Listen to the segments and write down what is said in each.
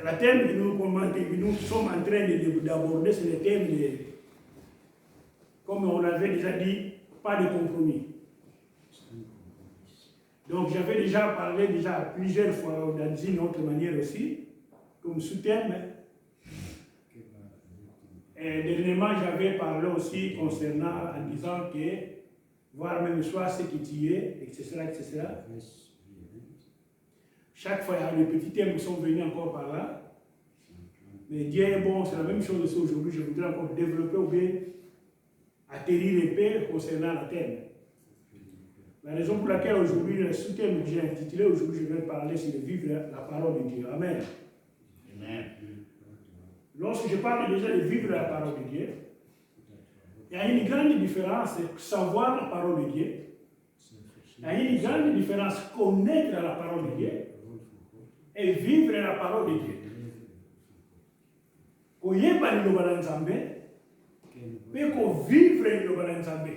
La thème que nous sommes en train d'aborder, c'est le thème de, comme on avait déjà dit, pas de compromis. Donc j'avais déjà parlé plusieurs fois dans une autre manière aussi, comme sous-thème. Et dernièrement, j'avais parlé aussi concernant, en disant que, voir même soit ce qui tu es, etc., etc. Chaque fois, il y a des petits thèmes qui sont venus encore par là. Mais Dieu est bon, c'est la même chose aussi aujourd'hui. Je voudrais encore développer ou bien atterrir un peu concernant le thème. La raison pour laquelle aujourd'hui, le sous-thème que j'ai intitulé, aujourd'hui, je vais parler sur le vivre la parole de Dieu. Amen. Amen. Lorsque je parle déjà de vivre la parole de Dieu, il y a une grande différence savoir la parole de Dieu. Il y a une grande différence connaître la parole de Dieu et vivre la parole de Dieu. Koyeba ni loba na Nzambe, pe ko vivre ni loba na Nzambe.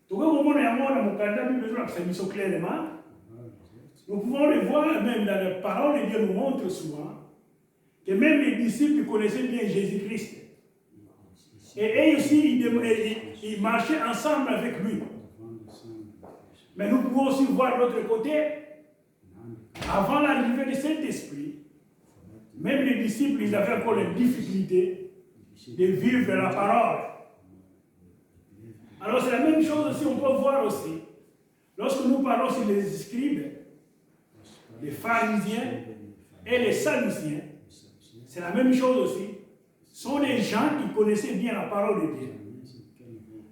Toka komona yango na mokanda Bible na kusanyisa clairement. Nous pouvons le voir même dans la parole de Dieu nous montre souvent que même les disciples connaissaient bien Jésus-Christ. Et eux aussi, ils marchaient ensemble avec lui. Mais nous pouvons aussi voir l'autre côté, avant l'arrivée du Saint-Esprit, même les disciples, ils avaient encore les difficultés de vivre la parole. Alors c'est la même chose aussi, on peut voir aussi, lorsque nous parlons sur les scribes, les pharisiens et les sadduciens, c'est la même chose aussi. Ce sont des gens qui connaissaient bien la parole de Dieu.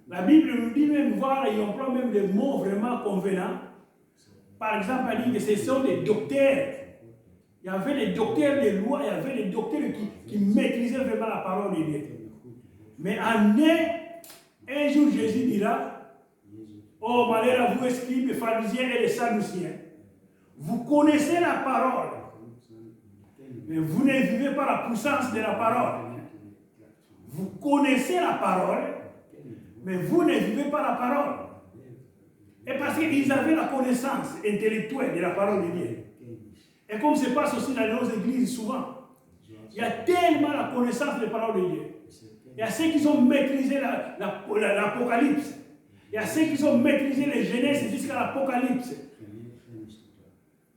La Bible nous dit même, voir, ils emploient même des mots vraiment convenants. Par exemple, elle dit que ce sont des docteurs. Il y avait des docteurs des lois, il y avait des docteurs qui maîtrisaient vraiment la parole de Dieu. Mais un jour, Jésus dira, oh malheur à vous, scribes, pharisiens et les sadduciens, vous connaissez la parole, mais vous ne vivez pas la puissance de la parole. Vous connaissez la parole, mais vous ne vivez pas la parole. Et parce qu'ils avaient la connaissance intellectuelle de la parole de Dieu. Et comme se passe aussi dans nos églises souvent, il y a tellement la connaissance de la parole de Dieu. Il y a ceux qui ont maîtrisé l'Apocalypse. Il y a ceux qui ont maîtrisé les Genèse jusqu'à l'Apocalypse.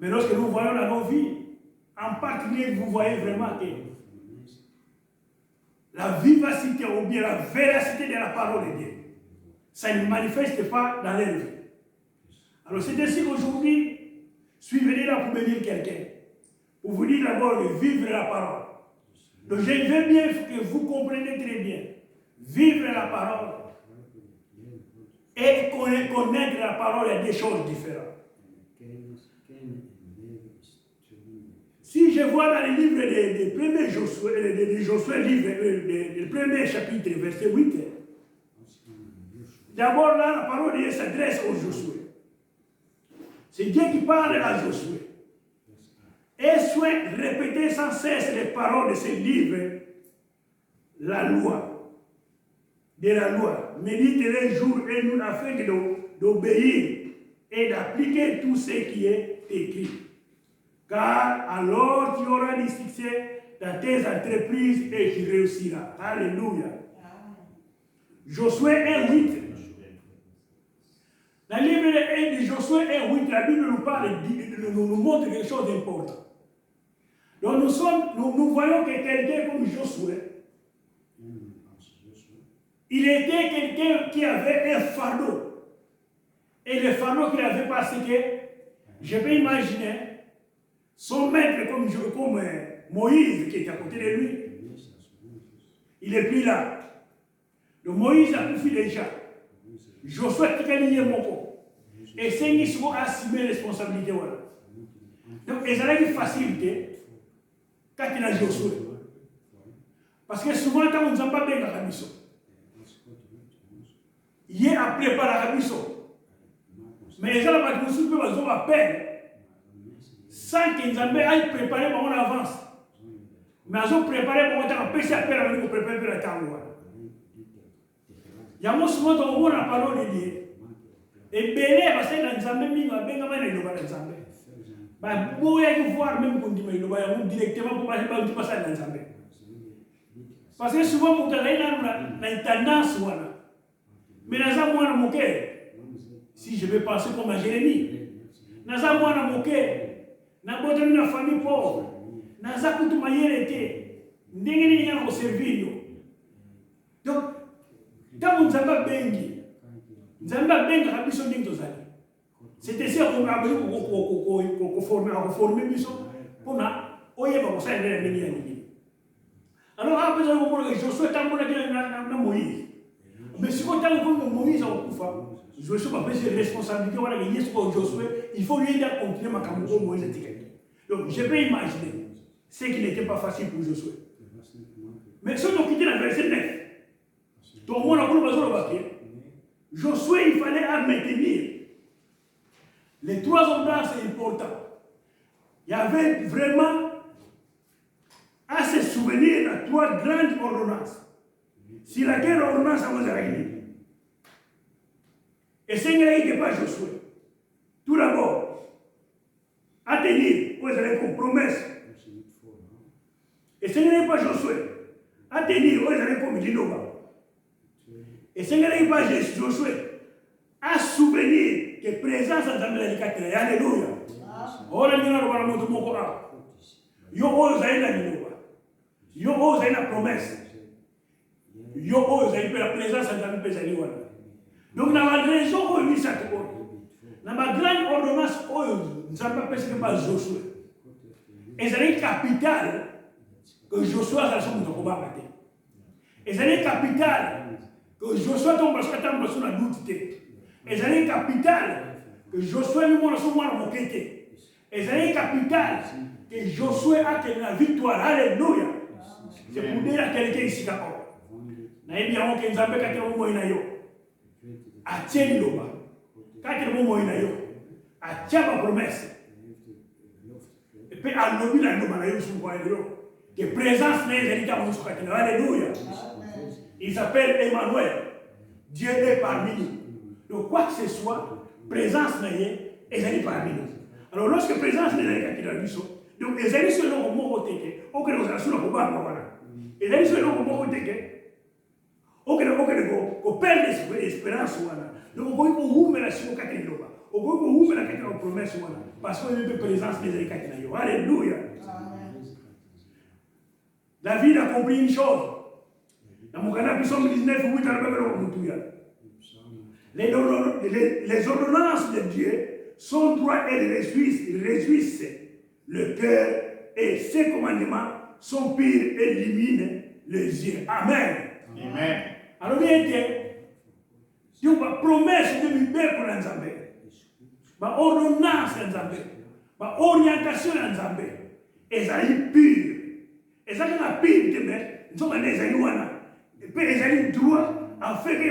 Mais lorsque nous voyons dans nos vies, en particulier, vous voyez vraiment que la vivacité ou bien la véracité de la parole de Dieu, ça ne manifeste pas dans leur vie. Alors c'est ainsi qu'aujourd'hui, je suis venu là pour bénir quelqu'un, pour vous dire d'abord de vivre la parole. Donc je veux bien que vous compreniez très bien, vivre la parole et connaître la parole, il y a des choses différentes. Si je vois dans le livre des premiers Josué, le premier chapitre, verset 8, d'abord là, la parole de Dieu s'adresse au Josué. C'est Dieu qui parle à Josué. Et souhaite répéter sans cesse les paroles de ce livre, la loi. De la loi. Médite les jours et nuits afin d'obéir et d'appliquer tout ce qui est écrit. Car alors tu auras du succès dans tes entreprises et tu réussiras. Alléluia. Josué 1:8. Dans le livre de Josué 1:8, la Bible nous parle, nous montre quelque chose d'important. Donc nous voyons que quelqu'un comme Josué, il était quelqu'un qui avait un fardeau. Et le fardeau qu'il avait parce que, je peux imaginer, son maître comme Moïse qui était à côté de lui, il n'est plus là. Donc Moïse a tout fait déjà. Josué qui a lié mon corps. Et c'est une histoire à assumer la responsabilité. Voilà. Donc il y a une facilité quand il a Josué. Parce que souvent, quand on ne sent pas bien la rabisso, il est à préparer la rabisso. Mais les gens qui ont à peine. Sans qu'ils aient préparé pour en avance. Mais ils ont préparé pour en empêcher à peine pour préparer pour la temps. Il y a souvent dans la parole de Dieu. Et Bélé, parce que dans Zambé, il y a bien de Vous pouvez voir même quand vous directement pour passer dans Zambé. Parce que souvent, vous avez une tendance. Mais dans un mois, si je vais penser comme à Jérémie, dans un mois, dans une famille pauvre, dans un coup de manière était, n'ayez rien au service. Donc, quand vous avez bengi, vous avez bengi à mission d'Intozali. C'était ça qu'on a formé mission pour na oye ba kosa ndele ndenge ya nini. Alors après ça vous voyez Josué tant qu'on a na Moïse. Mais si on tant que Moïse a okufa, Josué va prendre ses responsabilités voilà que Yesu Josué, il faut lui aider à continuer ma campagne Moïse étiquette. Donc je peux imaginer ce qui n'était pas facile pour Josué. Mais si on quitte la verset 9, tout le monde a voulu passer le papier. Josué, il fallait maintenir. Les 3 ordonnances, c'est important. Il y avait vraiment à se souvenir de 3 grandes ordonnances. Si laquelle ordonnance a vous arrivé. Et ce n'est pas Josué. Tout d'abord, à tenir, vous avez comme promesse. Et ce n'est pas Josué. À tenir, vous avez comme Dinoba. Et ce n'est pas Josué. À souvenir que présence en Zambie. Alléluia. Oh, la Nina va monter mon corps. Yo ose la Ninoba. Yo ose la promesse. Yo ose la présence en Zambie. Donc, dans la raison où il s'est trouvé, dans la grande ordonnance où nous avons pas Josué. Et c'est une capitale que Josué a son combat. Et c'est une capitale que Josué tombe sur la doute. Et c'est une capitale que Josué lui montre sur moi dans mon quête. Et c'est une capitale que Josué a tenu la victoire. Alléluia. C'est pour dire à quelqu'un ici d'accord. Naïbi a honte nous appelle quand on est yo. A tieni loba. Quand on est yo. A tia ma promesse. Et puis à l'objet la loba na yo sur quoi yo. Que présence n'est pas dans ce cas. Alléluia. Il s'appelle Emmanuel. Dieu est parmi nous. Donc, quoi que ce soit, présence n'est pas parmi nous. Alors, lorsque présence n'est pas parmi nous, donc les amis sont là au moment où on est là sur le combat. Les amis sont là au moment où on perd l'espérance. Donc, on ouvre la sur le on ouvre la promesse. Parce qu'on a une présence n'est pas parmi nous. Alléluia. David a compris une chose. Dans mon canal, Psaume 19, 8 à les ordonnances de Dieu sont droits et réjouissent le cœur et ses commandements sont purs et illuminent les yeux. Amen. Amen. Alors, bien Dieu va promesse de libérer pour l'Anzambé. Ma ordonnance l'Anzambé. Ma orientation l'Anzambé. Et ça est pur. Et ça est pur. Nous sommes des aïouana. Et puis, les aïouana droit en fait que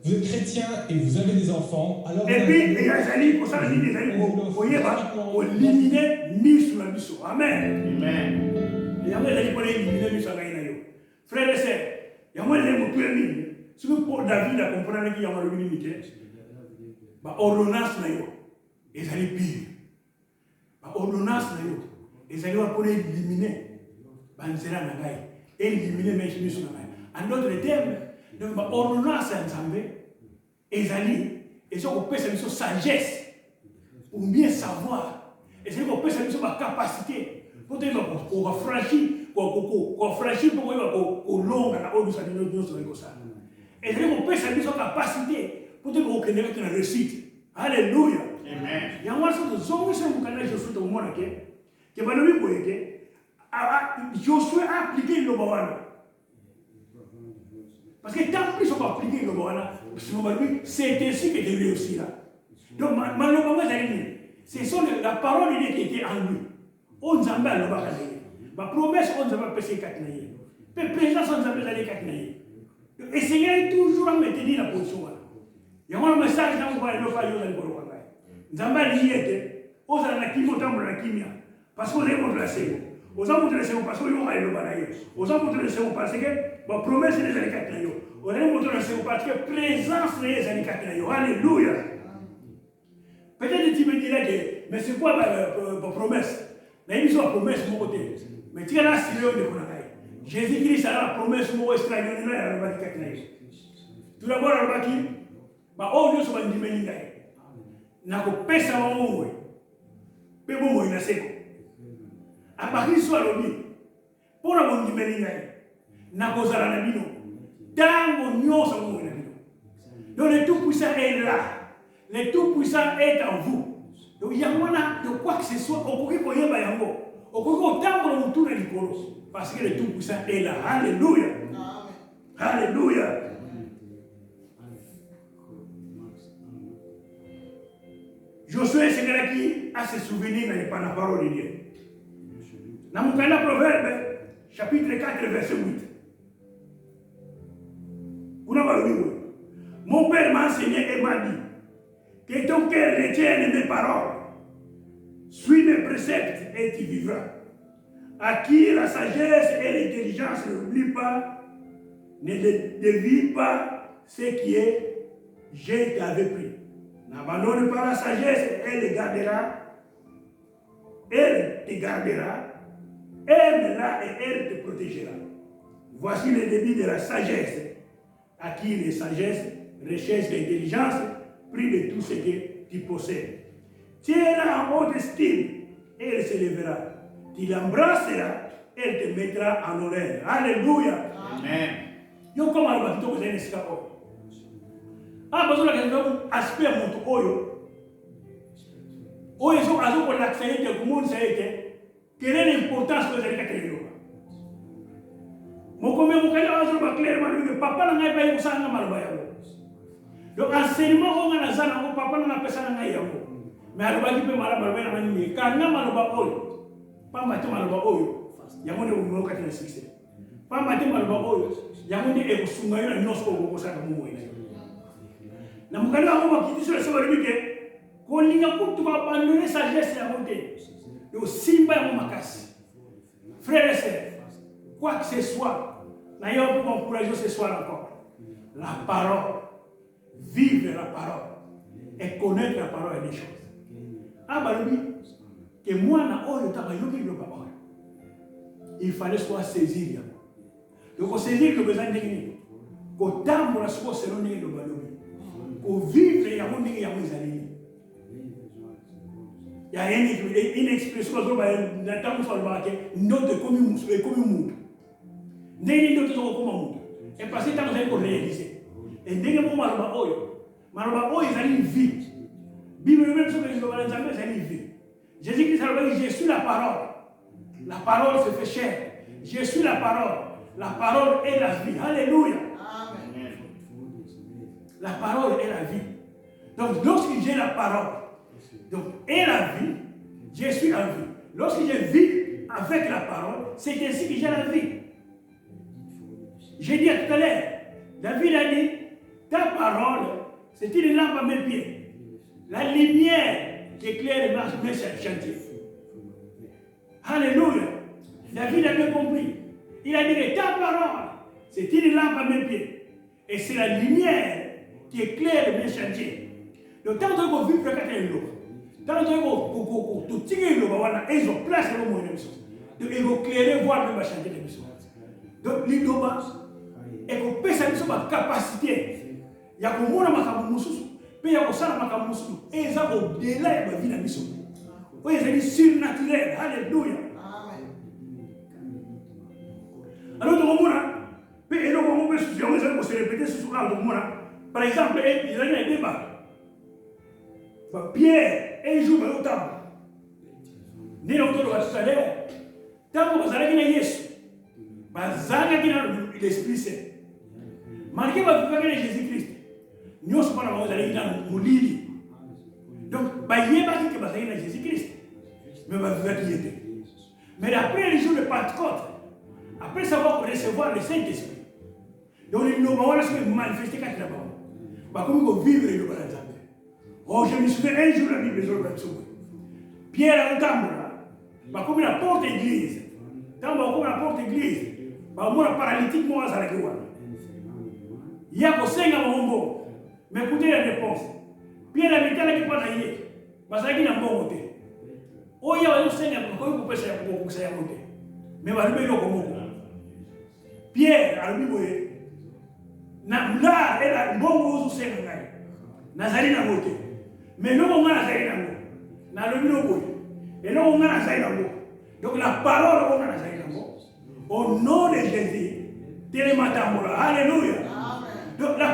vous êtes chrétien et vous avez des enfants, alors... Et puis, il y a des amis, pour ça, il y a des amis, pour éliminer mis sur la mission. Amen. Amen. Il y a des amis pour éliminer mis sur la mission. Frères et sœurs, il y a des amis pour éliminer. Si vous pour David a compris qu'il y a une limite, ordonnance, ils allaient pire. Ordonnance, ils allaient pour éliminer. Éliminer mes chemises. En d'autres termes, l'ordonnance en Zambé, ils allaient, et ça, on peut sa mission sagesse, pour mieux savoir, et c'est qu'on peut sa mission capacité, pour dire qu'on va franchir, qu'on franchir pour qu'on longue à la haute de sa mission. Et c'est qu'on peut sa mission capacité, pour dire qu'on connaît la réussite. Alléluia. Amen. Il y a un certain nombre de gens qui sont au monde, qui vont nous dire que Josué a appliqué le Bawana. Parce que tant plus on va appliquer le Bawana, c'est ainsi que Dieu aussi là. Donc, malheureusement, c'est la parole de Dieu qui était en lui. On nous a mis à l'obaka. Ma promesse, on nous a passé 4 naïs. Mais présence, on nous a mis à les 4 naïs. Essayez toujours à maintenir la position. Il y a un message dans le Bawana, il y a un message. Nous avons lié, on a la kimia, parce qu'on est remplacé. Aux hommes de l'essai, parce qu'on est le balayer. Aux hommes de l'essai, parce que la promesse des années 4 ans. Aux hommes de l'essai, parce que la présence des années 4 ans. Alléluia. Il y a un message dans le Bawana, il y a un message. Nous avons lié, on a la kimia, parce qu'on est remplacé. Aux hommes de l'essai, parce qu'on est le balayer. Aux hommes de l'essai, parce que la promesse des années 4 ans. Alléluia. Il y a un message dans le Bawana, il y a un message. Nous avons lié, on a la kimia, parce qu'on est remplacé. Aux hommes de l'essai, parce que la présence des années 4 ans. Alléluia. Peut-être tu me dirais que, mais c'est quoi ma promesse? Mais il y a une promesse de mon côté. Mais tu as la sérieux de mon avis. Jésus-Christ a la promesse de mon extraordinaire. Tout d'abord, il va dire, oh, Dieu soit dit, n'a pas pèse à mon mot. Peu bon, il a séco. À partir de ce moment, pour la bonne dimension, n'a pas osé la bino. Dans mon nom, ça m'a dit. Donc le Tout-Puissant est là. Le Tout-Puissant est en vous. Donc il y a de quoi que ce soit, au courrier pour y aller à vous. Au courrier temps pour nous tourner les colos. Parce que le Tout-Puissant est là. Alléluia. Alléluia. Josué, c'est quelqu'un qui a ses souvenirs dans la parole de Dieu. Dans mon cas, Proverbe, chapitre 4, verset 8. Mon père m'a enseigné et m'a dit que ton cœur retienne mes paroles, suis mes préceptes et tu vivras. Acquis la sagesse et l'intelligence, n'oublie pas, ne dévie pas ce qui est, je t'avais pris. N'abandonne pas la sagesse, elle gardera, elle te gardera, aime-la et elle te protégera. Voici le début de la sagesse. Acquis les sagesses, richesse et intelligence, pris de tout ce que tu possèdes. Tiens-la en haute estime, et elle s'élèvera. Tu l'embrasseras, elle te mettra en honneur. Alléluia. Amen. Yo comme on va dire que c'est un escapade. Ah, parce que nous aspect mon oyo. Oyo sont à pour l'accès que tout le monde sait quelle est l'importance que vous avez créé. Mon commun mon cas a clairement dit que papa n'a pas eu ça dans malbaya. Donc enseignement on a zana ko papa n'a pas ça dans yako. Mais alors qui peut malbaya na ni quand na malba oyo. Pas mati malba oyo. Yamonde mo ka tena succès. Pas mati malba oyo. Yamonde e kusunga yo na nosko ko ça ka mo ina. Na mukali wangu makiti sur sababu que ko linga kutu ba abandonner sagesse ya monte. Yo simba ya makasi. Frères et sœurs, quoi que ce soit, d'ailleurs pour encourager ce soir encore, la parole, vivre la parole et connaître la parole est des choses. Ah bah lui, que moi na oyo tabayoki le parole. Il fallait soit saisir. Donc saisir le besoin de nous. Ko tambo la soko selon ni le balobi. Ko vivre ya monde ya mwezali. Il y a une expression dans le temps où on va dire notre commune et commune. N'est pas notre commune. Et parce que nous avons réalisé. Et dès que nous avons ils ont une vie. Bible même sur les gens ils ont une vie. Jésus-Christ a dit je suis la parole. La parole se fait chair. Je suis la parole. La parole est la vie. Alléluia. Amen. La parole est la vie. Donc lorsque j'ai la parole, donc, et la vie, je suis la vie. Lorsque je vis avec la parole, c'est ainsi que j'ai la vie. J'ai dit tout à l'heure, David a dit, ta parole, c'est une lampe à mes pieds. La lumière qui éclaire mes chantiers. Alléluia. David a bien compris. Il a dit que ta parole, c'est une lampe à mes pieds. Et c'est la lumière qui éclaire mes chantiers. Donc, tant que vous vivez avec l'eau, tant que vous tirez l'eau, ils ont place dans le monde. Donc, ils vont éclairer, voir le chantier de mission. Donc, l'eau, et vous pouvez savoir votre capacité. Il y a un monde qui a et ils ont au-delà de la vie de la mission. Oui, c'est surnaturel. Alléluia. Alors, on peut se répéter sur par exemple, il y a un débat. Pierre, un jour, au temple. Né dans tout à l'heure. Tant que vous allez Jésus, vous allez l'Esprit Saint. Malgré votre vie de Jésus-Christ, nous sommes pas dans le lit. Donc, il n'y a pas que vous allez Jésus-Christ. Mais vous allez mais après le jour de Pentecôte, après avoir recevoir le Saint-Esprit, donc il nous va manifester quand il va. Comme vous vivre le balade. Oh, je me souviens un jour la Bible sur le Pierre a un cambre là. Comme la porte église. Quand on la porte église, on a paralytique moi à la gueule. Il y a que 5 à mon bon. Mais écoutez la réponse. Pierre a mis là qui pas d'ailleurs. bazalaki na mbongo te oyo bazosenga bakoki kopesa kokokisa yango te me balobi eloko moko Pierre alobi boye na mla mbongo ozosenga ngai nazali nango te me eloko ngai nazali nango nalobi no boye eloko ngai nazali nango donc la parole oyo ngai nazali nango au nom de Jésus telema tambola alléluia donc la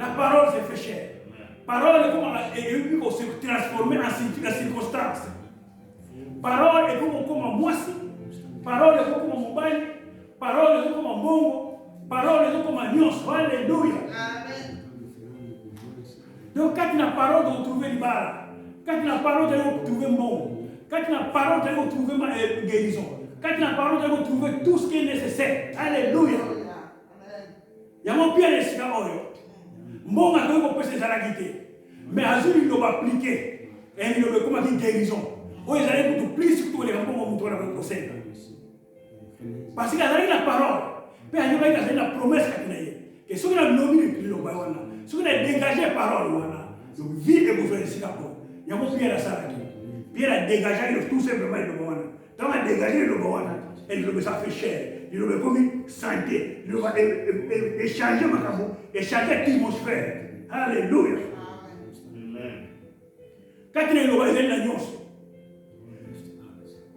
parole se fait chair. Parole est comme se transformer en circonstance. Parole est comme moi. Parole est comme mon bail. Parole est comme mon bongo. Parole est comme un nyos. Alléluia. Donc quand tu as parole, tu vas trouver le bar. Quand tu as parole, tu vas trouver le bongo. Quand tu as parole, tu vas trouver ma guérison. Quand tu as parole, tu vas trouver tout ce qui est nécessaire. Alléluia. Il y a mon pied à l'escalier. Mbongo akoki kopesa ezalaki te mais azwi liloba aplike liloba ekomaki guérison oyo ezalaki kutu plus kutu koleka mbongo moto wana kosenga parce que azalaki na parole mpe anyokaki azali na promese kati na ye ke soki nalobi liloba wana soki nadégage parole wana vie ekozwa esika po yango Pierre asalaki Pierre adégageaki tout simplement liloba wana ntango adégage liloba wana liloba ça fait cher liloba ekomi santé liloba échanger makambo échanger atmosphère alléluia kati na liloba ezali na nyonso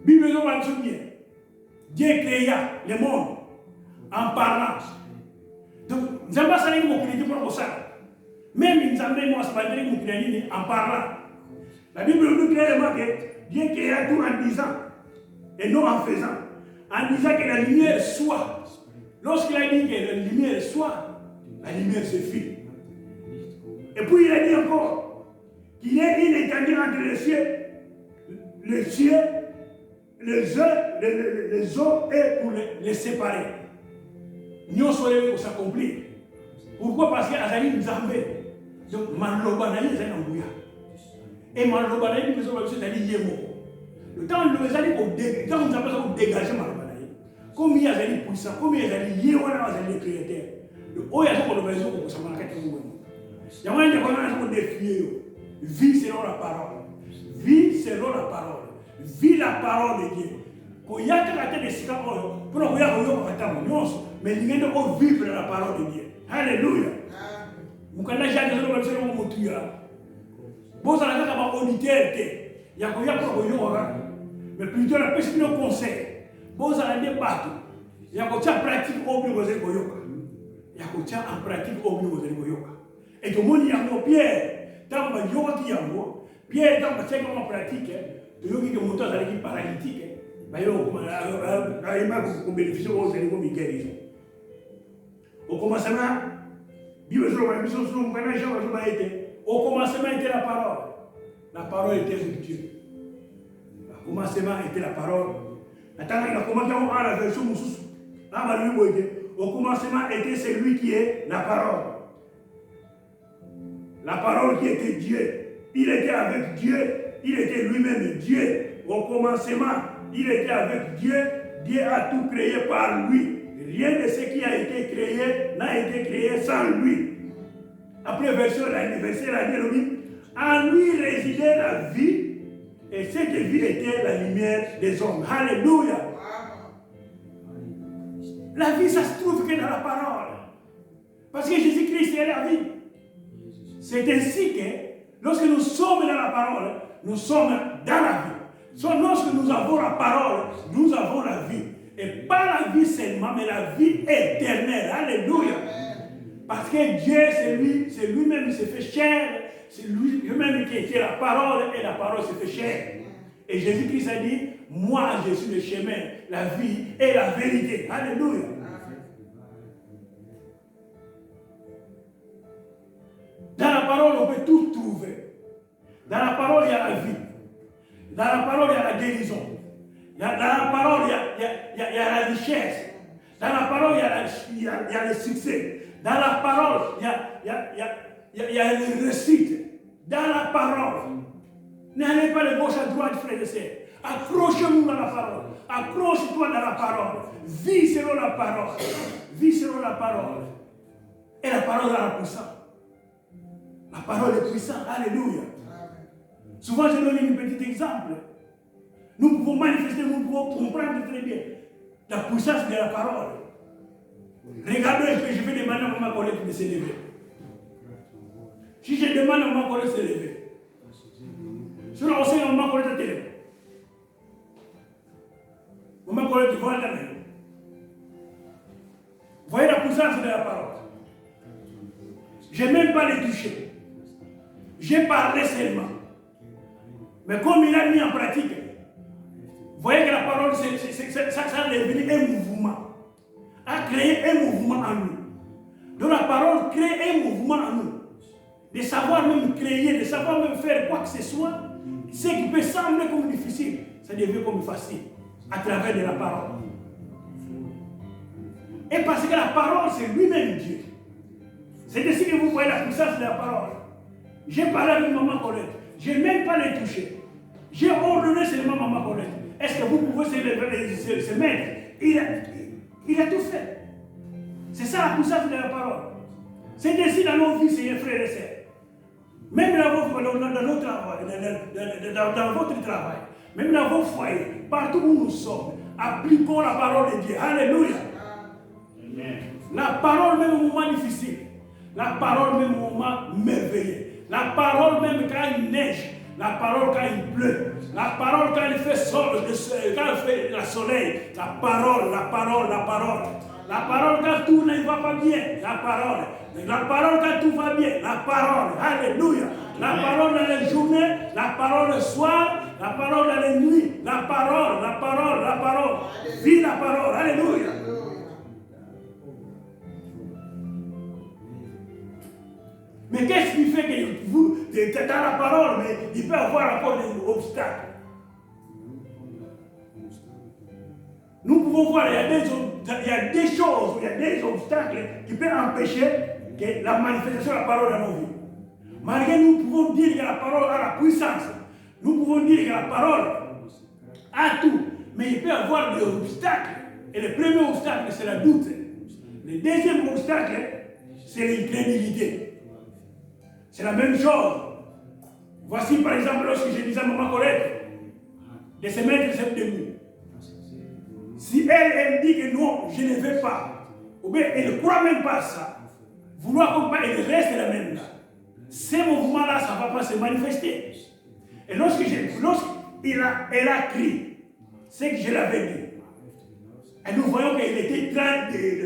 bible ezoba biso bien Dieu créa le monde en parlant donc nzambe asalaki mokili te mpona kosala même nzambe mwasi bandeli mokili ya nini en parlant la bible nous clairement que Dieu créa tout en disant et non en faisant en disant que la lumière soit. Lorsqu'il a dit que la lumière soit, la lumière se fit. Et puis il a dit encore qu'il y a une étendue entre les cieux, les eaux et pour les séparer. Nous sommes pour s'accomplir. Pourquoi? Parce qu'il y a Azali Nzambe. Donc, Maloba Nali est un embouya. Et Maloba Nali, nous sommes allés Yemo. Le temps où nous allons dégager Maloba Nali, comme il y a des puissants, comme il y a des Yéwana, des créateurs. Oh, il y a des gens qui sont en train de se il y a des gens qui défier. Vie selon la parole. Vie selon la parole. Vie la parole de Dieu. Quand il y a des gens pour nous mais il y a des vivre la parole de Dieu. Alléluia. Vous connaissez déjà des gens qui sont en train bon, ça n'a pas auditeur. Il y a des gens mais plutôt la personne qui conseille. Bon, ça n'a pas il y a des pratique au mieux de il y a des en pratique au mieux de et tout le monde y a un Pierre. Dans ma yoga qui a un Pierre, dans ma check en pratique, tu yogi que mon temps est paralytique. Mais on bénéficie de guérison. Au commencement, au commencement était la parole. La parole était avec Dieu. Au commencement était la parole. Au commencement était celui qui est la parole. La parole qui était Dieu. Il était avec Dieu. Il était lui-même Dieu. Au commencement, il était avec Dieu. Dieu a tout créé par lui. Rien de ce qui a été créé n'a été créé sans lui. Après verset la dit, en lui résidait la vie, et cette vie était la lumière des hommes. Alléluia. La vie, ça se trouve que dans la parole. Parce que Jésus-Christ est la vie. C'est ainsi que, lorsque nous sommes dans la parole, nous sommes dans la vie. Lorsque nous avons la parole, nous avons la vie. Et pas la vie seulement, mais la vie éternelle. Alléluia. Parce que Dieu, c'est lui-même qui se fait chair. C'est lui-même qui était la parole, et la parole se fait chair. Et Jésus-Christ a dit, moi je suis le chemin, la vie et la vérité. Alléluia. Dans la parole, on peut tout trouver. Dans la parole, il y a la vie. Dans la parole, il y a la guérison. Dans la parole, il y a la richesse. Dans la parole, il y a le succès. Dans la parole, il y a le réussite. Dans la parole. N'allez pas de gauche à droite, frère et sœur. Accrochez-vous dans la parole. Accroche-toi dans la parole. Vis selon la parole. Vis selon la parole. Et la parole a la puissance. La parole est puissante. Alléluia. Souvent, je donne un petit exemple. Nous pouvons manifester, nous pouvons comprendre très bien la puissance de la parole. Regardez que je vais demander à ma collègue de s'élever. Si je demande à ma collègue de s'élever, sur la hausse, ma collègue de s'élever. Ma collègue de voir la main. Voyez la puissance de la parole. Je n'ai même pas les toucher. J'ai parlé seulement. Mais comme il a mis en pratique, vous voyez que la parole, ça est devenu un mouvement. A créé un mouvement en nous. Donc la parole crée un mouvement en nous. De savoir même créer, de savoir même faire quoi que ce soit, ce qui peut sembler comme difficile, ça devient comme facile à travers de la parole. Et parce que la parole, c'est lui-même Dieu. C'est ainsi que vous voyez la puissance de la parole. J'ai parlé avec maman Colette. Je n'ai même pas les toucher. J'ai ordonné seulement maman Colette. Est-ce que vous pouvez se mettre? Il a tout fait. C'est ça la puissance de la parole. C'est ainsi dans nos vies, Seigneur, frères et sœurs. Même dans notre travail, dans votre travail, même dans vos foyers, partout où nous sommes, appliquons la parole de Dieu. Alléluia. Amen. La parole même au moment difficile. La parole même au moment merveilleux. La parole même quand il neige. La parole quand il pleut. La parole quand il fait le soleil. La parole, la parole, la parole. La parole quand tout ne va pas bien. La parole. La parole quand tout va bien. La parole. Alléluia. La parole dans les journées. La parole le soir. La parole dans les nuits. La parole, la parole, la parole. Vis la parole. Alléluia. Mais qu'est-ce qui fait que vous, dans la parole, mais il peut y avoir encore des obstacles? Nous pouvons voir, il y a des choses, il y a des obstacles qui peuvent empêcher que la manifestation de la parole dans nos vies. Malgré nous pouvons dire que la parole a la puissance. Nous pouvons dire que la parole a tout. Mais il peut y avoir des obstacles. Et le premier obstacle, c'est la doute. Le deuxième obstacle, c'est l'incrédulité. C'est la même chose. Voici par exemple lorsque je disais à maman Colette de se mettre debout. Si elle dit que non, je ne vais pas, ou bien elle ne croit même pas ça, vouloir comme pas, elle reste la même là. Ces mouvements-là, ça ne va pas se manifester. Et elle a crié, c'est que je l'avais dit. Et nous voyons qu'il était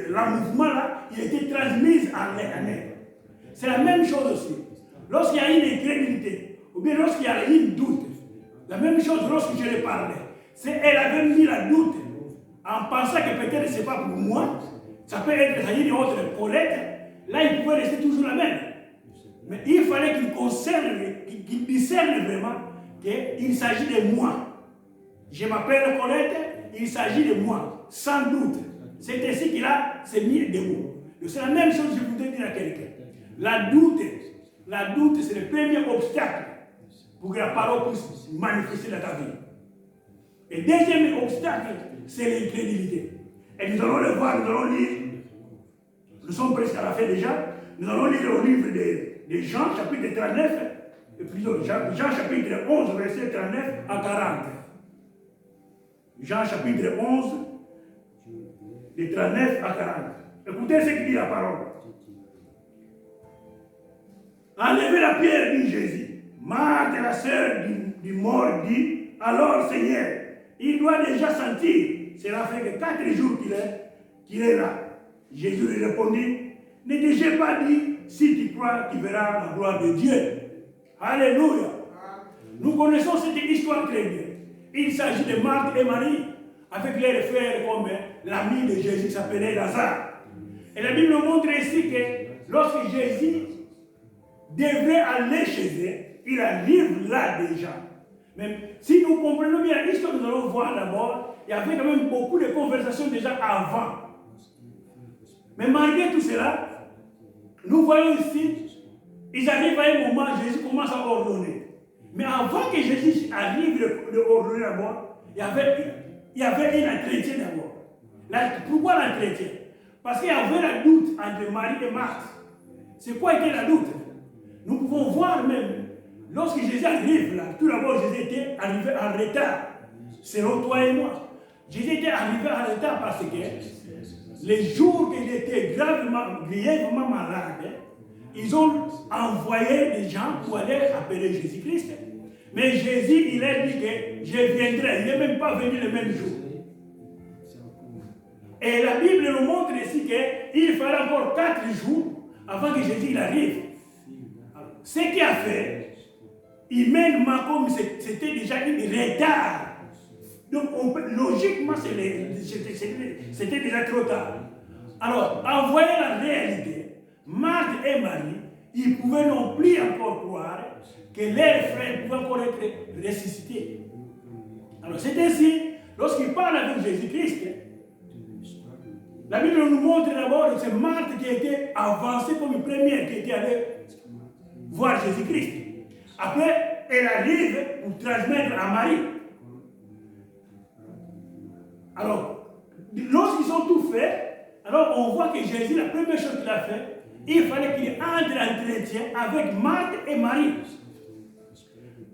le mouvement-là, il était transmis en elle. C'est la même chose aussi. Lorsqu'il y a une incrédulité, ou bien lorsqu'il y a une doute, la même chose lorsque je lui parlais, c'est elle avait mis la doute en pensant que peut-être ce n'est pas pour moi, ça peut être une autre Colette, là il pouvait rester toujours la même. Mais il fallait qu'il discerne vraiment qu'il s'agit de moi. Je m'appelle Colette, il s'agit de moi, sans doute. C'est ainsi qu'il s'est mis debout. C'est la même chose que je voudrais dire à quelqu'un. La doute, c'est le premier obstacle pour que la parole puisse manifester dans ta vie. Et le deuxième obstacle, c'est l'incrédulité. Et nous allons le voir, nous allons lire. Nous sommes presque à la fin déjà. Nous allons lire au livre de Jean, chapitre 39, et plutôt Jean chapitre 11, verset 39 à 40. Jean chapitre 11, de 39 à 40. Écoutez ce que dit la parole. Enlevez la pierre, dit Jésus. Marthe, la sœur du mort, dit, alors Seigneur, il doit déjà sentir. Cela fait que 4 jours qu'il est là. Jésus lui répondit, ne t'ai pas dit, si tu crois, tu verras la gloire de Dieu. Alléluia. Nous connaissons cette histoire très bien. Il s'agit de Marthe et Marie, avec leurs frères comme l'ami de Jésus qui s'appelait Lazare. Et la Bible montre ici que lorsque Jésus devrait aller chez eux, il arrive là déjà. Même si nous comprenons bien l'histoire, nous allons voir d'abord, il y avait quand même beaucoup de conversations déjà avant. Mais malgré tout cela, nous voyons ici, ils arrivent à un moment, Jésus commence à ordonner. Mais avant que Jésus arrive de ordonner d'abord, il y avait un entretien d'abord. Pourquoi l'entretien? Parce qu'il y avait la doute entre Marie et Marthe. C'est quoi était la doute? Nous pouvons voir même lorsque Jésus arrive là, tout d'abord, Jésus était arrivé en retard, selon toi et moi. Jésus était arrivé en retard parce que les jours qu'il était grièvement malade, ils ont envoyé des gens pour aller appeler Jésus-Christ. Mais Jésus, il a dit que je viendrai. Il n'est même pas venu le même jour. Et la Bible nous montre ici qu'il fallait encore 4 jours avant que Jésus arrive. Alors, ce qu'il a fait, humainement, comme c'était déjà un retard. Donc, logiquement, c'était déjà trop tard. Alors, en voyant la réalité, Marthe et Marie, ils ne pouvaient non plus encore croire que leurs frères pouvaient encore être ressuscités. Alors, c'est ainsi, lorsqu'ils parlent avec Jésus-Christ, la Bible nous montre d'abord que c'est Marthe qui était avancée comme une première, qui était allée voir Jésus-Christ. Après, elle arrive pour transmettre à Marie. Alors, lorsqu'ils ont tout fait, alors on voit que Jésus, la première chose qu'il a fait, il fallait qu'il entre en entretien avec Marthe et Marie.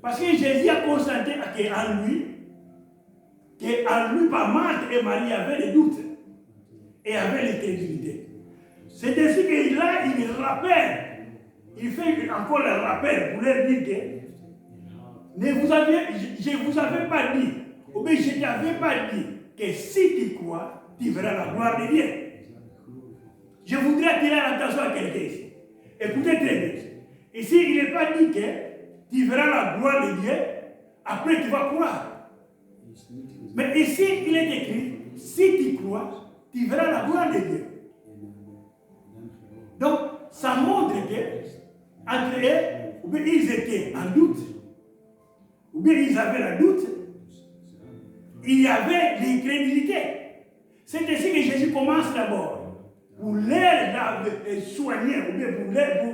Parce que Jésus a constaté qu'en lui, par Marthe et Marie, il y avait des doutes et avait l'incrédulité. C'est ainsi qu'il a, il rappelle, il fait encore le rappel pour leur dire que je ne vous avais pas dit, ou bien je ne t'avais pas dit que si tu crois, tu verras la gloire de Dieu. Je voudrais attirer l'attention à quelqu'un ici. Écoutez très bien. Ici, il n'est pas dit que tu verras la gloire de Dieu, après tu vas croire. Mais ici, il est écrit, si tu crois, tu verras la gloire de Dieu. Donc, ça montre que, entre eux, ou bien ils étaient en doute, ou bien ils avaient la doute, il y avait l'incrédulité. C'est ainsi que Jésus commence d'abord. Pour les soigner, ou bien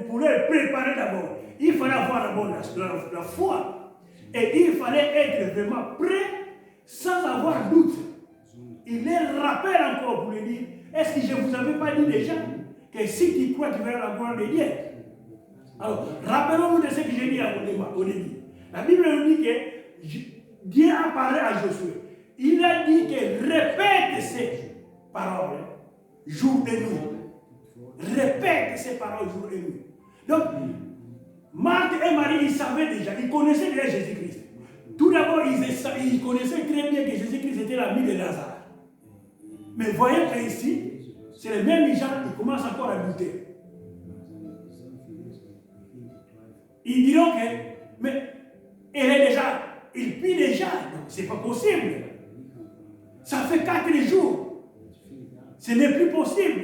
pour les préparer d'abord, il fallait avoir d'abord la foi. Et il fallait être vraiment prêt sans avoir doute. Il les rappelle encore pour lui dire, est-ce que je ne vous avais pas dit déjà que si tu crois, tu verras la gloire de Dieu? Alors, rappelons-nous de ce que j'ai dit au début. La Bible nous dit que Dieu a parlé à Josué. Il a dit que répète ces paroles jour et nuit. Répète ces paroles jour et nuit. Donc, Marthe et Marie, ils savaient déjà, ils connaissaient déjà Jésus-Christ. Tout d'abord, ils connaissaient très bien que Jésus-Christ était l'ami de Lazare. Mais voyez qu'ici, c'est les mêmes gens qui commencent encore à douter. Ils diront que, mais elle est déjà, il prie déjà, donc c'est pas possible. Ça fait 4 jours. Ce n'est plus possible.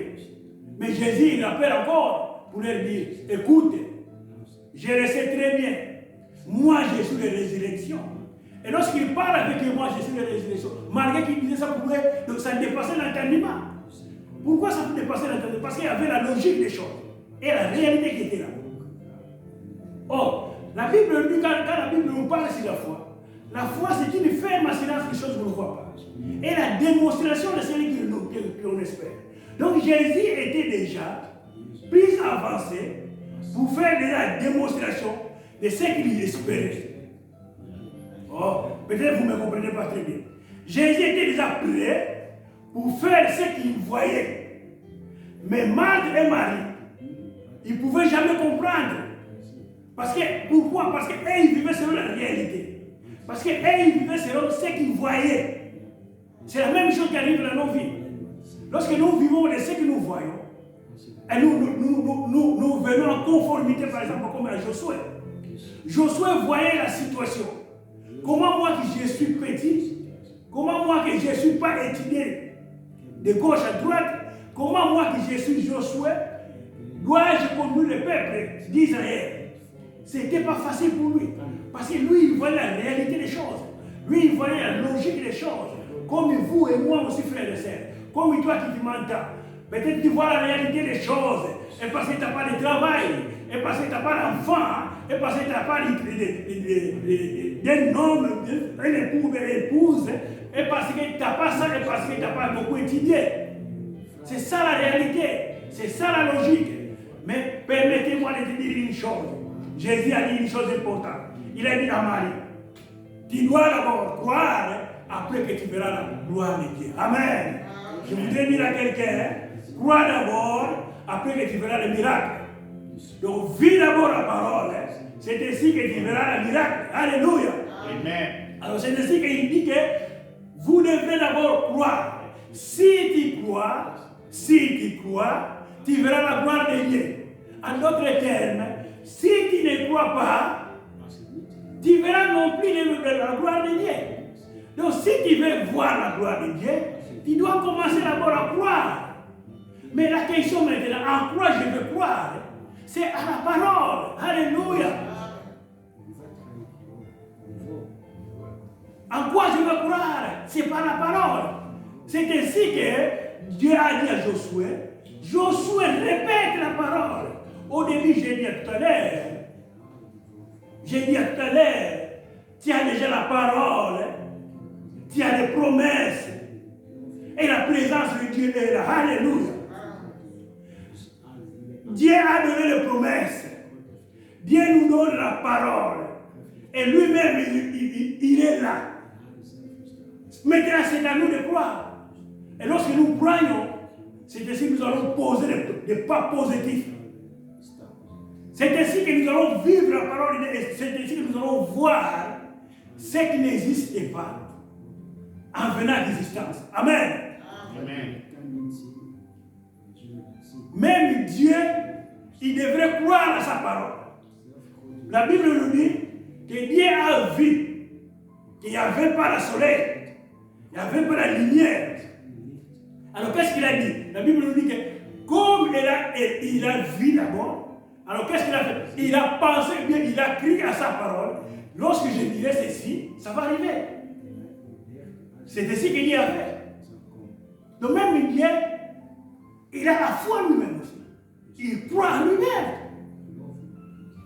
Mais Jésus, il rappelle encore pour leur dire, écoute, je le sais très bien. Moi, je suis la résurrection. Et lorsqu'il parle avec moi, je suis la résurrection. Malgré qu'il disait ça, donc ça dépassait l'entendement. Pourquoi ça dépassait l'entendement? Parce qu'il y avait la logique des choses et la réalité qui était là. Or, la Bible dit, quand la Bible nous parle sur la foi c'est une ferme assurance des choses qu'on ne voit pas. Et la démonstration de celles qu'on espère. Donc Jésus était déjà plus avancé pour faire la démonstration de ce qu'il espérait. Oh, peut-être vous ne me comprenez pas très bien. Jésus était déjà prêt pour faire ce qu'il voyait. Mais Marthe et Marie, ils ne pouvaient jamais comprendre. Parce que, pourquoi? Parce qu'eux, ils vivaient selon la réalité. Parce qu'eux, ils vivaient selon ce qu'ils voyaient. C'est la même chose qui arrive dans nos vies. Lorsque nous vivons de ce que nous voyons, et nous venons en conformité, par exemple, comme à Josué. Josué voyait la situation. Comment moi que je suis petit, comment moi que je ne suis pas étudié de gauche à droite, comment moi que je suis Josué, dois-je conduire le peuple d'Israël? Ce n'était pas facile pour lui. Parce que lui, il voyait la réalité des choses. Lui, il voyait la logique des choses. Comme vous et moi aussi, frères et sœurs. Comme toi qui m'entends. Peut-être tu vois la réalité des choses. Et parce que tu n'as pas de travail. Et parce que tu n'as pas d'enfant. Et parce que tu n'as pas d'un homme, d'un époux, d'une épouse. Et parce que tu n'as pas ça. Et parce que tu n'as pas beaucoup étudié. C'est ça la réalité. C'est ça la logique. Mais permettez-moi de te dire une chose. Jésus a dit une chose importante. il a dit à Marie, tu dois d'abord croire, après que tu verras la gloire de Dieu. Amen. Je voudrais dire à quelqu'un, crois d'abord, après que tu verras le miracle. Donc, vis d'abord la parole. C'est ainsi que tu verras le miracle. Alléluia. Amen. Alors, c'est ainsi qu'il dit que vous devez d'abord croire. Si tu crois, tu verras la gloire de Dieu. En d'autres termes, si tu ne crois pas, tu verras non plus la gloire de Dieu. Donc, si tu veux voir la gloire de Dieu, tu dois commencer d'abord à croire. Mais la question maintenant, en quoi je veux croire? C'est à la parole. Alléluia. En quoi je veux croire? C'est par la parole. C'est ainsi que Dieu a dit à Josué. Josué répète la parole. Au début, j'ai dit tout à l'heure, tu as déjà la parole, tu as des promesses, et la présence de Dieu est là. Alléluia. Dieu a donné les promesses. Dieu nous donne la parole. Et lui-même, il est là. Maintenant, c'est à nous de croire. Et lorsque nous croyons, c'est ainsi que nous allons poser des pas positifs. C'est ainsi que nous allons vivre la parole et c'est ainsi que nous allons voir ce qui n'existe pas en venant à l'existence. Amen. Amen. Même Dieu, il devrait croire à sa parole. La Bible nous dit que Dieu a vu qu'il n'y avait pas le soleil, il n'y avait pas la lumière. Alors qu'est-ce qu'il a dit? La Bible nous dit que comme il a vu d'abord, alors qu'est-ce qu'il a fait? Il a pensé bien, il a crié à sa parole. Lorsque je dirai ceci, ça va arriver. C'est ainsi qu'il y a fait. Donc même Dieu, il a la foi lui-même aussi. Il croit en lui-même.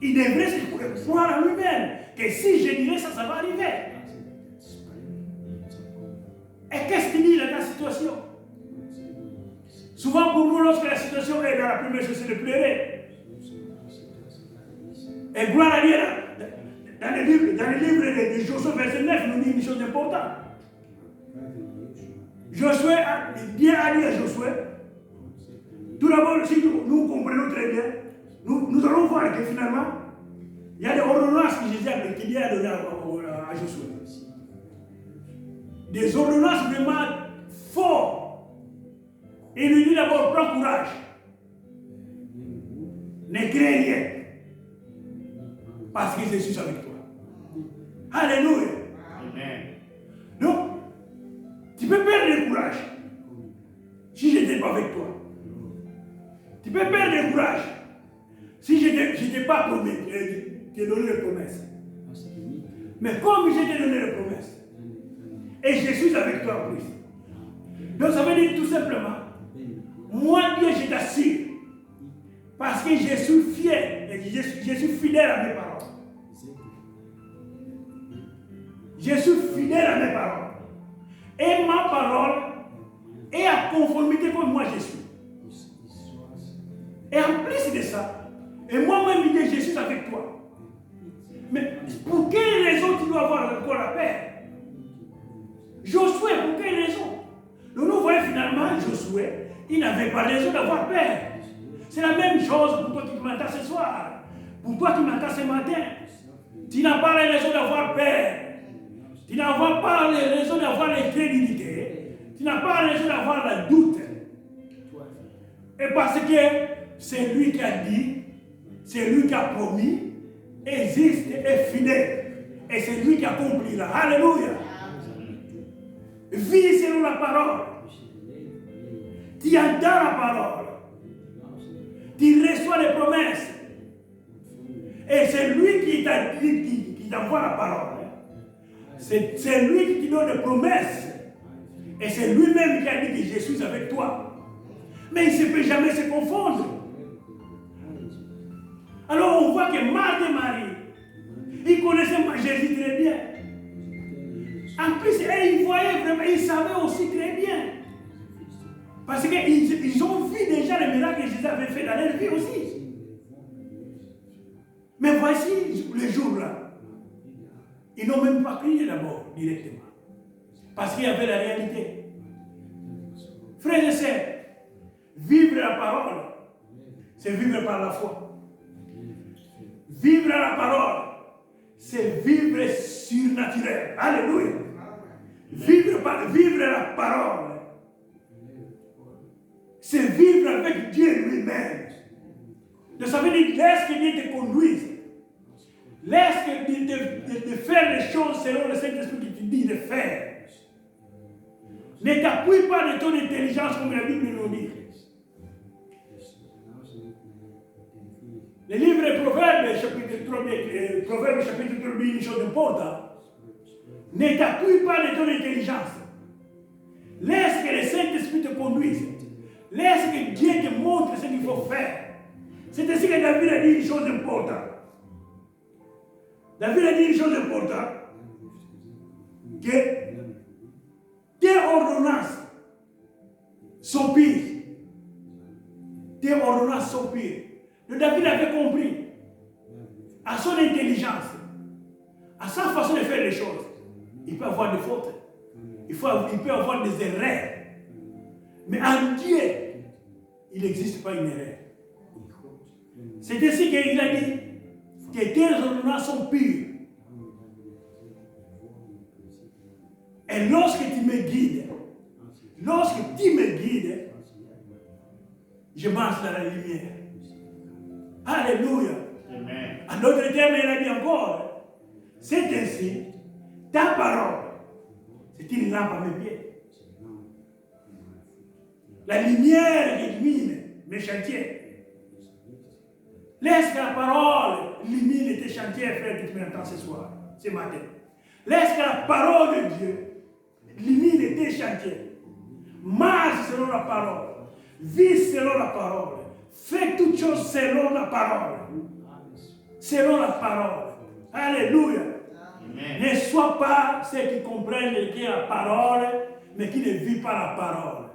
Il devrait se croire en lui-même. Que si je dirais ça, ça va arriver. Et qu'est-ce qu'il dit dans ta situation? Souvent pour nous, lorsque la situation est dans la première chose, c'est de pleurer. Et gloire à Dieu, dans le livre de Josué, verset 9, nous dit une chose importante. Josué, Dieu a dit à Josué, tout d'abord, si nous comprenons très bien, nous allons voir que finalement, il y a des ordonnances que Dieu a données à Josué. Des ordonnances vraiment fortes. Il lui dit d'abord, prends courage. Ne crains rien. Parce que je suis avec toi. Alléluia. Amen. Donc, tu peux perdre le courage si je n'étais pas avec toi. Tu peux perdre le courage si je n'étais pas promis, te donné les promesses. Mais comme je t'ai donné les promesses, et je suis avec toi en plus. Donc ça veut dire tout simplement, moi Dieu je t'assure, parce que je suis fier, et je suis fidèle à mes paroles. Je suis fidèle à mes paroles. Et ma parole est à conformité comme moi je suis. Et en plus de ça, et moi-même je suis avec toi. Mais pour quelle raison tu dois avoir encore la paix? Josué, pour quelle raison? Donc nous voyons finalement Josué, il n'avait pas raison d'avoir peur. C'est la même chose pour toi qui m'entends ce soir. Pour toi qui m'entends ce matin. Tu n'as pas la raison d'avoir peur. Tu n'as pas la raison d'avoir l'incrédulité. Tu n'as pas la raison d'avoir le doute. Et parce que c'est lui qui a dit, c'est lui qui a promis, existe et est fidèle. Et c'est lui qui accomplira. Alléluia. Vis selon la parole. Tu entends la parole. Tu reçois les promesses. Et c'est lui qui t'envoie la parole. C'est lui qui te donne les promesses. Et c'est lui-même qui a dit que je suis avec toi. Mais il ne peut jamais se confondre. Alors on voit que Marthe et Marie, ils connaissaient Jésus très bien. En plus, ils voyaient vraiment, ils savaient aussi très bien. Parce qu'ils ont vu déjà les miracles que Jésus avait fait dans leur vie aussi. Mais voici le jour là. Ils n'ont même pas crié d'abord, directement. Parce qu'il y avait la réalité. Frères et sœurs, vivre la parole, c'est vivre par la foi. Vivre la parole, c'est vivre surnaturel. Alléluia. Vivre la parole, c'est vivre avec Dieu lui-même. Donc ça veut dire, laisse que Dieu te conduise. Laisse que de faire les choses selon le Saint-Esprit qui te dit de faire. Ne t'appuie pas de ton intelligence comme la Bible nous dit. Le livre de Proverbes, chapitre 3, dit une chose importante. Ne t'appuie pas de ton intelligence. Laisse que le Saint-Esprit te conduise. Laisse que Dieu te montre ce qu'il faut faire. C'est ainsi que David a dit une chose importante. David a dit une chose importante. Que tes ordonnances sont pires. Tes ordonnances sont pires. Le David avait compris, à son intelligence, à sa façon de faire les choses, il peut avoir des fautes, il peut avoir des erreurs. Mais en Dieu, il n'existe pas une erreur. C'est ainsi qu'il a dit que tes ordonnances sont pures. Et lorsque tu me guides, je marche dans la lumière. Alléluia. Amen. En d'autres termes, il a dit encore, c'est ainsi, ta parole, c'est une lampe à mes pieds. La lumière illumine mes chantiers. Laisse que la parole illumine tes chantiers, frère, que tu m'entends ce soir, ce matin. Laisse que la parole de Dieu illumine tes chantiers. Marche selon la parole. Vis selon la parole. Fais toutes choses selon la parole. Selon la parole. Alléluia. Amen. Ne sois pas ceux qui comprennent qu'il y a la parole, mais qui ne vivent pas la parole.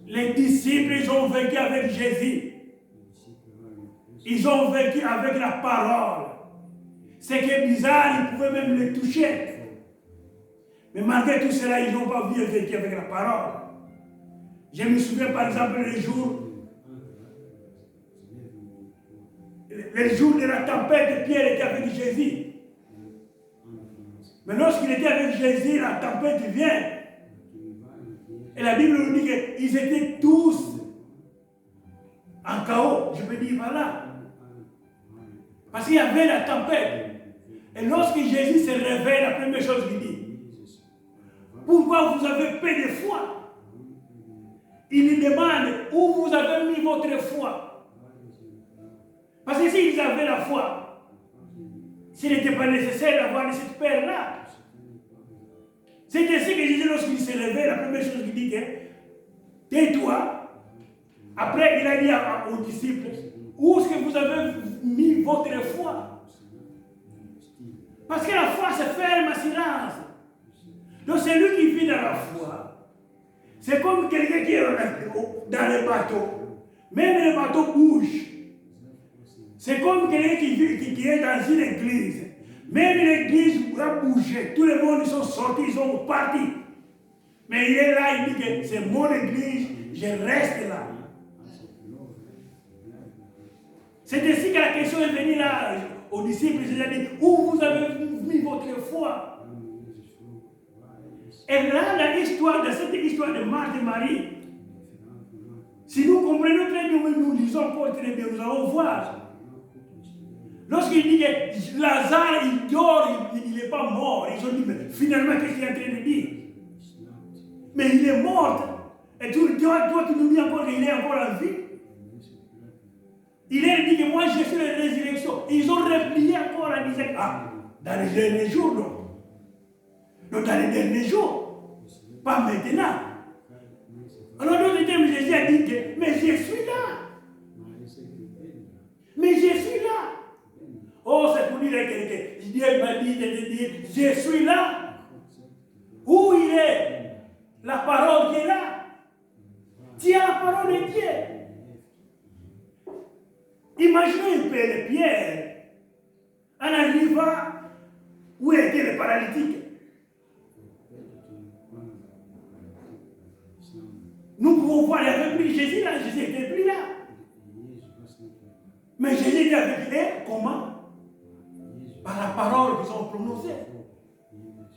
Les disciples, ils ont vécu avec Jésus. Ils ont vécu avec la parole. Ce qui est bizarre, ils pouvaient même les toucher. Mais malgré tout cela, ils n'ont pas bien vécu avec la parole. Je me souviens par exemple les jours de la tempête, Pierre était avec Jésus. Mais lorsqu'il était avec Jésus, la tempête vient. Et la Bible nous dit qu'ils étaient tous en chaos, je peux dire voilà. Parce qu'il y avait la tempête. Et lorsque Jésus se réveille, la première chose qu'il dit, pourquoi vous avez peu de foi? Il lui demande où vous avez mis votre foi. Parce que s'ils avaient la foi, s'il n'était pas nécessaire d'avoir cette paix-là. C'est ainsi que Jésus, lorsqu'il s'est levé, la première chose qu'il dit, tais-toi. Après, il a dit aux disciples, où est-ce que vous avez mis votre foi? Parce que la foi se ferme à silence. Donc celui qui vit dans la foi, c'est comme quelqu'un qui est dans le bateau. Même le bateau bouge. C'est comme quelqu'un qui est dans une église. Même l'église a bougé. Tout le monde, ils sont sortis, ils sont partis. Mais il est là, il dit que c'est mon église, je reste là. C'est ainsi que la question est venue là aux disciples. Ils ont dit, où vous avez mis votre foi? Et là, dans cette histoire de Marthe et Marie, si nous comprenons très bien, nous lisons encore très bien, nous allons voir. Lorsqu'il dit que Lazare, il dort, il n'est pas mort, ils ont dit, mais finalement, qu'est-ce qu'il est en train de dire? Mais il est mort. Et toi, tu nous dis encore qu'il est encore en vie. Il a dit que moi, je suis la résurrection. Ils ont replié encore en disant, ah, dans les derniers jours, non. Donc, dans les derniers jours, pas maintenant. Alors, d'autres termes, Jésus a dit que, mais je suis là. Mais je suis là. Oh, c'est pour dire que Dieu m'a dit de dire, je suis là. Où il est? La parole qui est là. Tu as la parole de Dieu. Imaginez un peu Pierre En arrivant où étaient les paralytiques, nous pouvons voir, il avait pris Jésus là, Jésus était pris là. Mais Jésus était avec eux, comment? Par la parole qu'ils ont prononcée.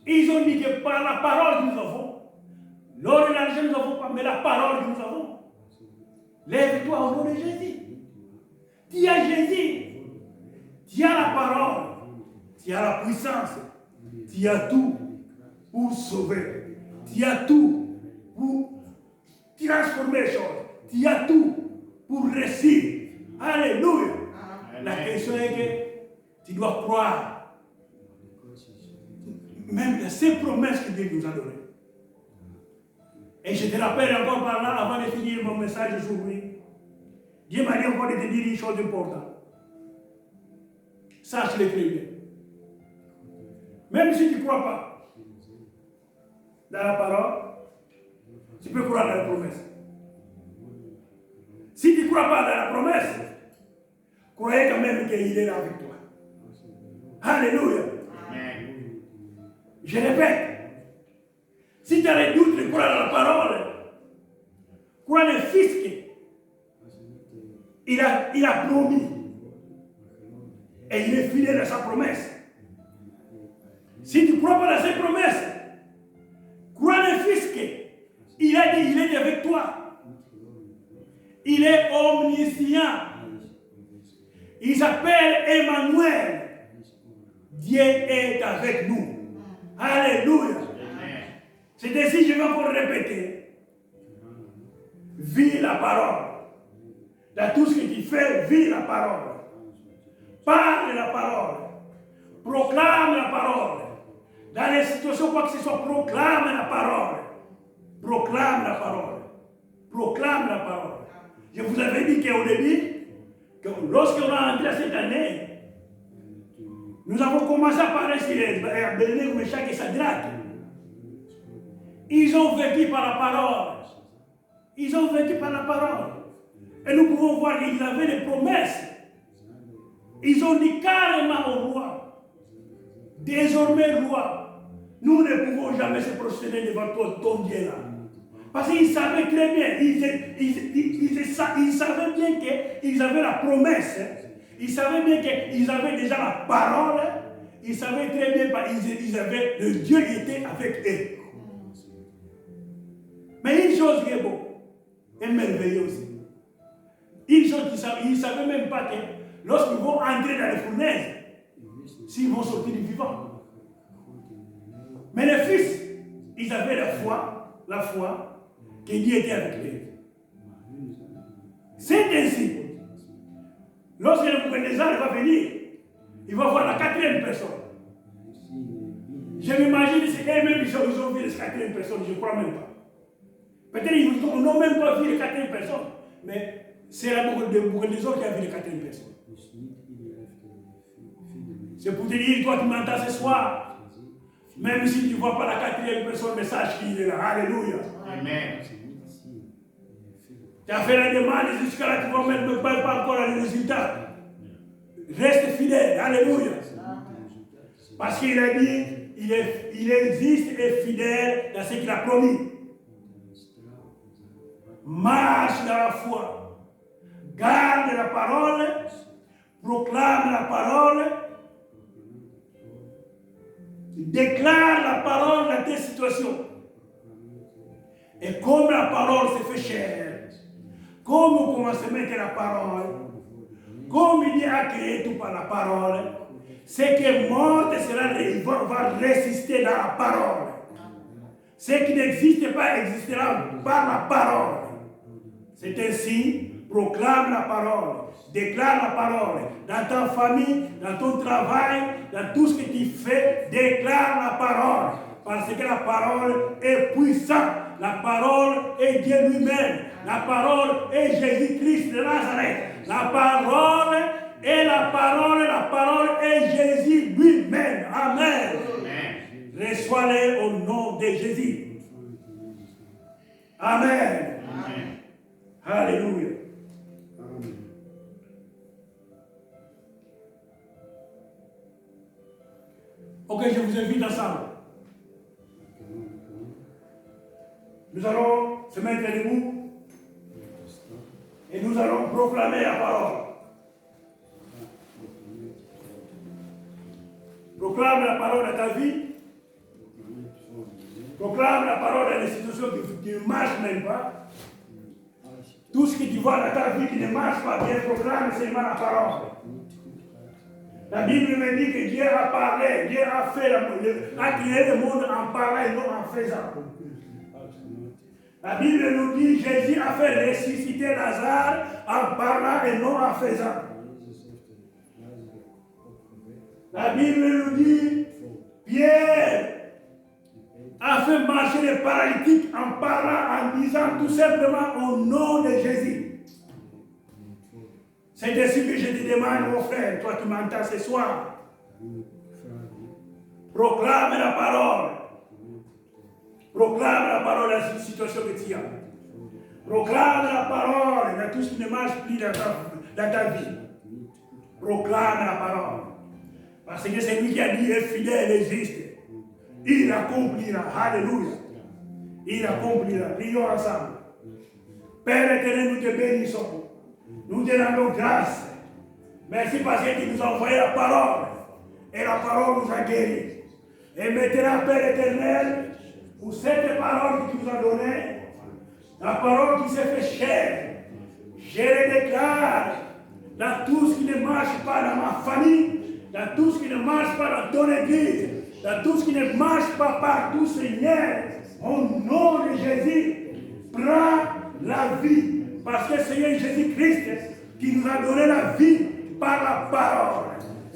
Ils ont dit que par la parole que nous avons, l'or et l'argent nous n'avons pas, mais la parole que nous avons. Lève-toi au nom de Jésus. Tu as Jésus. Tu as la parole. Tu as la puissance. Tu as tout pour sauver. Tu as tout pour transformer les choses. Tu as tout pour réussir. Alléluia. La question est que tu dois croire. Même ces promesses que Dieu nous a données. Et je te rappelle encore par là, avant de finir mon message aujourd'hui, Dieu m'a dit encore de te dire une chose importante. Sache-le très bien. Même si tu ne crois pas dans la parole, tu peux croire dans la promesse. Si tu ne crois pas dans la promesse, croyez quand même qu'il est là avec toi. Alléluia. Amen. Je répète, si tu as les doutes de croire dans la parole, crois le Fils qu'il a promis. Et il est fidèle à sa promesse. Si tu ne crois pas dans ses promesses, crois le Fils qu'il a dit, il est avec toi. Il est omniscient. Il s'appelle Emmanuel. Dieu est avec nous. Alléluia. C'est ainsi, je vais encore répéter. Vis la parole. Dans tout ce que tu fais, vis la parole. Parle la parole. Proclame la parole. Dans les situations, quoi que ce soit, proclame la parole. Proclame la parole. Proclame la parole. Je vous avais dit qu'au début, que lorsqu'on a entré cette année, nous avons commencé à parler sur les Abednego, Meshach et Shadrach. Ils ont vécu par la parole. Ils ont vécu par la parole. Et nous pouvons voir qu'ils avaient des promesses. Ils ont dit carrément au roi, désormais roi, nous ne pouvons jamais se prosterner devant ton Dieu là. Parce qu'ils savaient très bien, ils savaient bien qu'ils avaient la promesse. Ils savaient bien qu'ils avaient déjà la parole. Ils savaient très bien qu'ils avaient le Dieu qui était avec eux. Mais une chose qui est beau et merveilleuse aussi. Une chose qu'ils ne savaient même pas que lorsqu'ils vont entrer dans les fournaises, s'ils vont sortir du vivant. Mais les fils, ils avaient la foi que Dieu était avec eux. C'est ainsi. Lorsque le Nebuchadnezzar va venir, il va voir la quatrième personne. Je m'imagine que c'est eux-mêmes qui ont vu la quatrième personne, je ne crois même pas. Peut-être qu'ils n'ont même pas vu la quatrième personne, mais c'est la Nebuchadnezzar qui a vu la quatrième personne. C'est pour te dire, toi qui m'entends ce soir, même si tu ne vois pas la quatrième personne, mais sache qu'il est là. Alléluia. Amen. Tu as fait la demande jusqu'à là, tu ne vois même pas encore le résultat. Reste fidèle. Alléluia. Parce qu'il a dit, il existe et est fidèle dans ce qu'il a promis. Marche dans la foi. Garde la parole. Proclame la parole. Déclare la parole dans tes situations. Et comme la parole se fait chair, comme on commence à mettre la parole, comme il a créé tout par la parole, ce qui est mort va résister dans la parole. Ce qui n'existe pas existera par la parole. C'est ainsi, proclame la parole, déclare la parole. Dans ta famille, dans ton travail, dans tout ce que tu fais, déclare la parole. Parce que la parole est puissante. La parole est Dieu lui-même. La parole est Jésus-Christ de Nazareth. La parole est la parole est Jésus lui-même. Amen. Reçois-les au nom de Jésus. Amen. Amen. Alléluia. Ok, je vous invite ensemble. Nous allons se mettre debout et nous allons proclamer la parole. Proclame la parole à ta vie. Proclame la parole à l'institution qui ne marche même pas. Tout ce que tu vois dans ta vie qui ne marche pas bien, proclame seulement la parole. La Bible me dit que Dieu a parlé, Dieu a créé le monde en parlant et non en faisant. La Bible nous dit que Jésus a fait ressusciter Lazare en parlant et non en faisant. La Bible nous dit Pierre a fait marcher les paralytiques en parlant, en disant tout simplement au nom de Jésus. C'est ainsi que je te demande, mon frère, toi qui m'entends ce soir, proclame la parole. Proclame la parole à cette situation que tu as. Proclame la parole dans tout ce qui ne marche plus dans ta vie. Proclame la parole. Parce que c'est lui qui a dit est fidèle et juste. Il accomplira. Alléluia. Il accomplira. Prions ensemble. Père éternel, nous te bénissons. Nous te rendons grâce. Merci parce que tu nous as envoyé la parole. Et la parole nous a guéris. Et maintenant, Père éternel, pour cette parole que tu nous as donnée, la parole qui s'est fait chair, je le déclare dans tout ce qui ne marche pas dans ma famille, dans tout ce qui ne marche pas dans ton église, dans tout ce qui ne marche pas partout, Seigneur, au nom de Jésus, prends la vie. Parce que Seigneur Jésus-Christ, qui nous a donné la vie par la parole.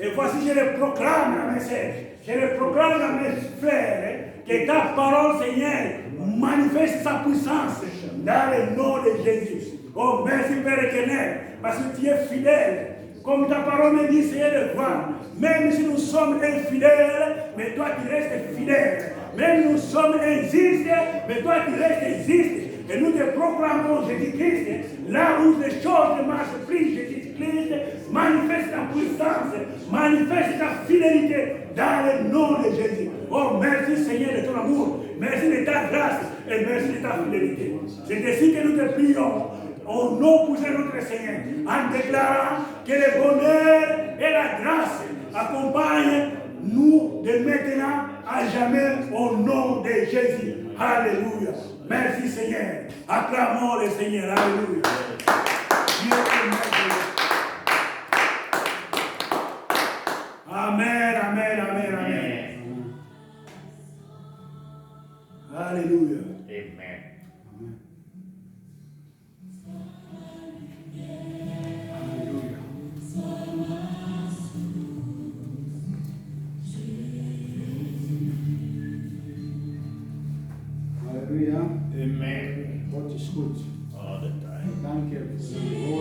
Et voici, je le proclame à mes sœurs, je le proclame à mes frères, que ta parole, Seigneur, manifeste sa puissance dans le nom de Jésus. Oh, merci Père éternel, parce que tu es fidèle. Comme ta parole me dit, Seigneur, de voir, même si nous sommes infidèles, mais toi tu restes fidèle. Même nous sommes injustes, mais toi tu restes juste. Et nous te proclamons Jésus-Christ, là où les choses ne marchent plus, Jésus-Christ manifeste ta puissance, manifeste ta fidélité dans le nom de Jésus. Oh, merci Seigneur de ton amour, merci de ta grâce et merci de ta fidélité. C'est ainsi que nous te prions au nom de notre Seigneur, en déclarant que le bonheur et la grâce accompagnent nous de maintenant à jamais au nom de Jésus. Alléluia. Merci Seigneur. Acclamons le Seigneur. Alléluia. Dieu est merveilleux. Amen, amen, amen, amen. Alléluia. Amen. Hallelujah. Amen. Gott ist gut. All the time. Danke für das Wort.